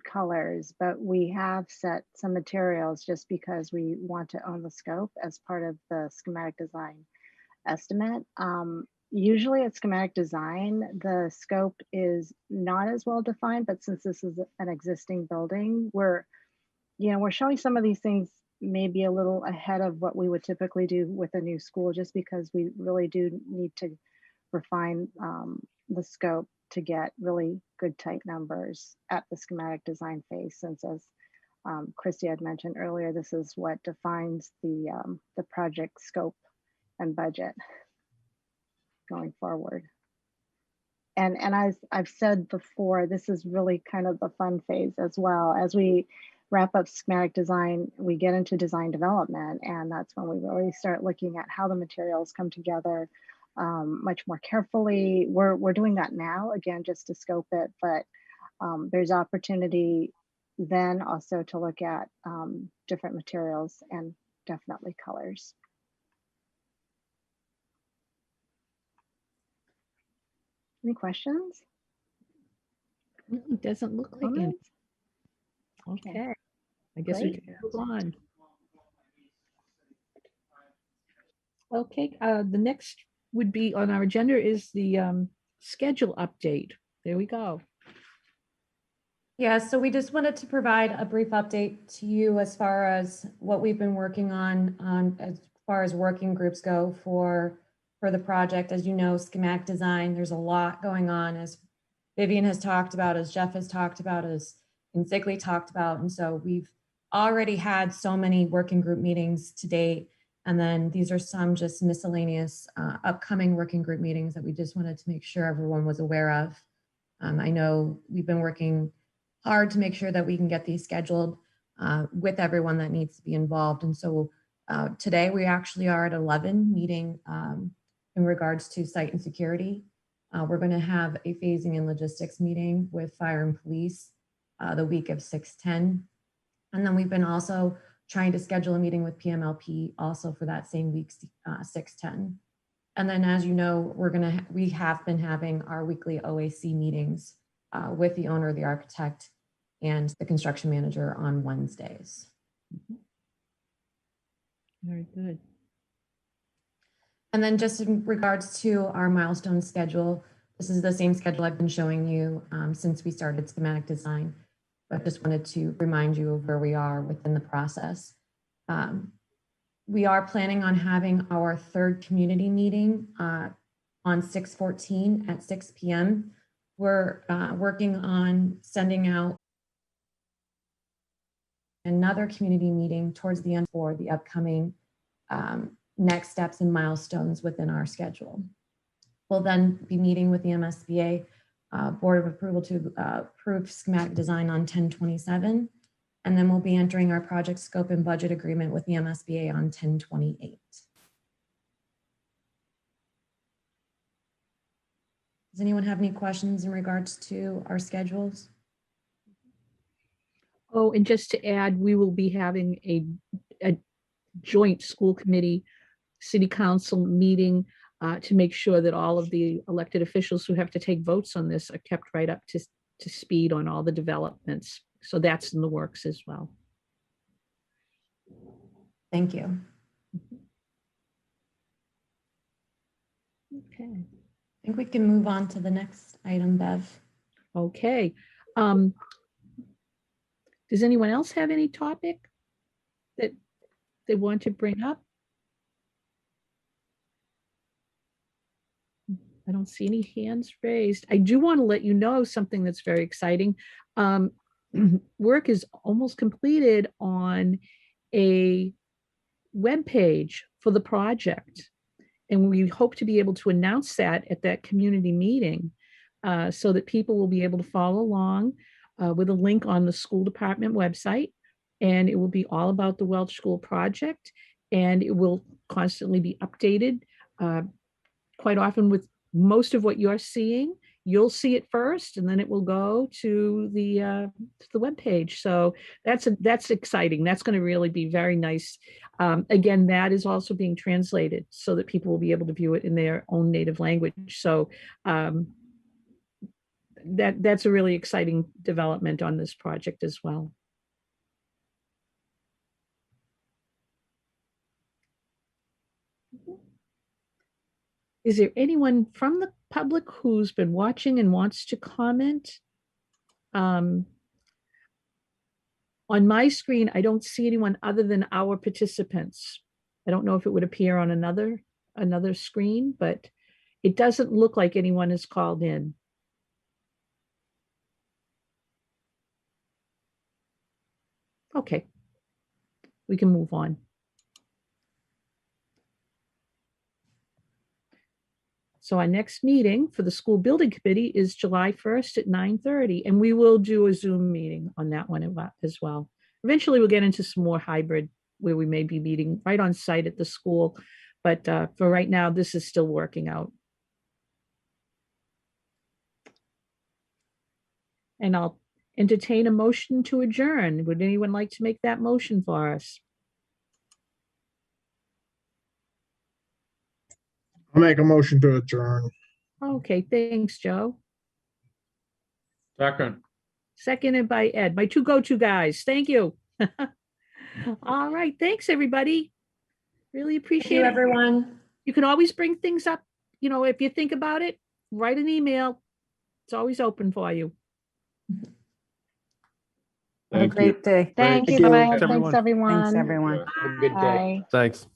colors, but we have set some materials just because we want to own the scope as part of the schematic design estimate. Usually at schematic design, the scope is not as well defined, but since this is an existing building, we're showing some of these things maybe a little ahead of what we would typically do with a new school, just because we really do need to refine the scope to get really good tight numbers at the schematic design phase, since as Christy had mentioned earlier, this is what defines the project scope and budget going forward. And as I've said before, this is really kind of the fun phase as well. As we wrap up schematic design, we get into design development, and that's when we really start looking at how the materials come together much more carefully. We're doing that now, again, just to scope it, but there's opportunity then also to look at different materials and definitely colors. Any questions? It doesn't look like any. Okay, I guess we can move on. Okay, the next would be on our agenda is the schedule update. There we go. Yeah, so we just wanted to provide a brief update to you as far as what we've been working on as far as working groups go for the project. As you know, schematic design, there's a lot going on, as Vivian has talked about, as Jeff has talked about, as Zigley talked about. And so we've already had so many working group meetings to date. And then these are some just miscellaneous upcoming working group meetings that we just wanted to make sure everyone was aware of. I know we've been working hard to make sure that we can get these scheduled with everyone that needs to be involved. And so today we actually are at 11 meeting in regards to site and security. We're going to have a phasing and logistics meeting with fire and police the week of 6/10. And then we've been also trying to schedule a meeting with PMLP also for that same week, 6/10. And then, as you know, we have been having our weekly OAC meetings with the owner, the architect, and the construction manager on Wednesdays. Very good. And then just in regards to our milestone schedule, this is the same schedule I've been showing you since we started schematic design, but just wanted to remind you of where we are within the process. We are planning on having our third community meeting on 6/14 at 6 p.m. We're working on sending out another community meeting towards the end for the upcoming next steps and milestones within our schedule. We'll then be meeting with the MSBA Board of Approval to approve schematic design on 10/27. And then we'll be entering our project scope and budget agreement with the MSBA on 10/28. Does anyone have any questions in regards to our schedules? Oh, and just to add, we will be having a joint school committee, city council meeting to make sure that all of the elected officials who have to take votes on this are kept right up to speed on all the developments. So that's in the works as well. Thank you. Okay. I think we can move on to the next item, Bev. Okay. Does anyone else have any topic that they want to bring up? I don't see any hands raised. I do want to let you know something that's very exciting. Work is almost completed on a web page for the project. And we hope to be able to announce that at that community meeting so that people will be able to follow along with a link on the school department website. And it will be all about the Welch School project. And it will constantly be updated quite often with most of what you're seeing. You'll see it first, and then it will go to the webpage. So that's exciting. That's going to really be very nice. Again, that is also being translated so that people will be able to view it in their own native language. So that's a really exciting development on this project as well. Is there anyone from the public who's been watching and wants to comment? On my screen, I don't see anyone other than our participants. I don't know if it would appear on another screen, but it doesn't look like anyone has called in. Okay, we can move on. So our next meeting for the school building committee is July 1st at 9:30, and we will do a Zoom meeting on that one as well. Eventually we'll get into some more hybrid where we may be meeting right on site at the school, but for right now, this is still working out. And I'll entertain a motion to adjourn. Would anyone like to make that motion for us? I'll make a motion to adjourn. Okay, thanks, Joe. Second. Seconded by Ed, my two go-to guys. Thank you. All right, thanks, everybody. Really appreciate it. Everyone. You can always bring things up, if you think about it, write an email. It's always open for you. Have a great day. Thank you. Thank you, Bye. everyone. Thanks, everyone. Thanks, everyone. Have a good day. Thanks.